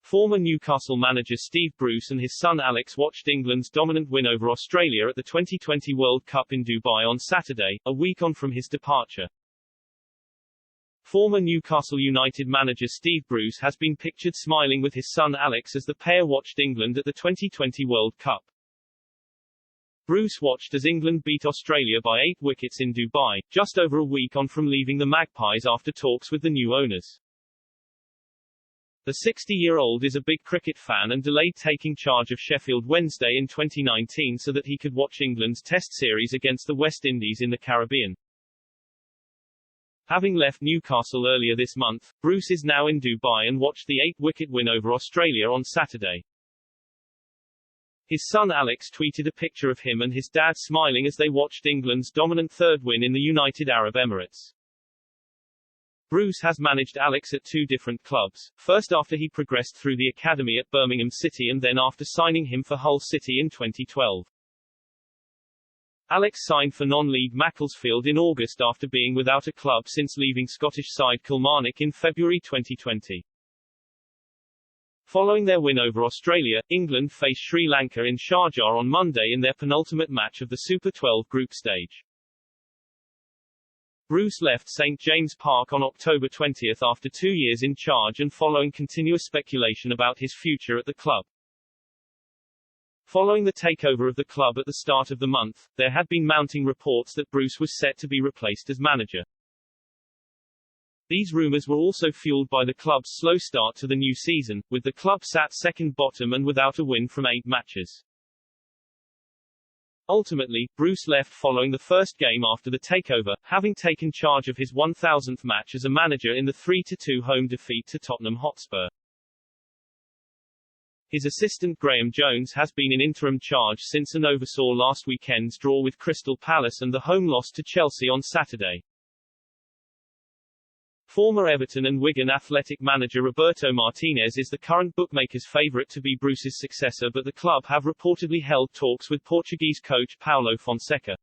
Former Newcastle manager Steve Bruce and his son Alex watched England's dominant win over Australia at the 2020 World Cup in Dubai on Saturday, a week on from his departure. Former Newcastle United manager Steve Bruce has been pictured smiling with his son Alex as the pair watched England at the 2020 World Cup. Bruce watched as England beat Australia by 8 wickets in Dubai, just over a week on from leaving the Magpies after talks with the new owners. The 60-year-old is a big cricket fan and delayed taking charge of Sheffield Wednesday in 2019 so that he could watch England's Test series against the West Indies in the Caribbean. Having left Newcastle earlier this month, Bruce is now in Dubai and watched the 8-wicket win over Australia on Saturday. His son Alex tweeted a picture of him and his dad smiling as they watched England's dominant third win in the United Arab Emirates. Bruce has managed Alex at 2 different clubs, first after he progressed through the academy at Birmingham City and then after signing him for Hull City in 2012. Alex signed for non-league Macclesfield in August after being without a club since leaving Scottish side Kilmarnock in February 2020. Following their win over Australia, England faced Sri Lanka in Sharjah on Monday in their penultimate match of the Super 12 group stage. Bruce left St James Park on October 20 after 2 years in charge and following continuous speculation about his future at the club. Following the takeover of the club at the start of the month, there had been mounting reports that Bruce was set to be replaced as manager. These rumours were also fueled by the club's slow start to the new season, with the club sat second bottom and without a win from 8 matches. Ultimately, Bruce left following the first game after the takeover, having taken charge of his 1,000th match as a manager in the 3-2 home defeat to Tottenham Hotspur. His assistant Graham Jones has been in interim charge since and oversaw last weekend's draw with Crystal Palace and the home loss to Chelsea on Saturday. Former Everton and Wigan Athletic manager Roberto Martinez is the current bookmakers' favourite to be Bruce's successor, but the club have reportedly held talks with Portuguese coach Paulo Fonseca.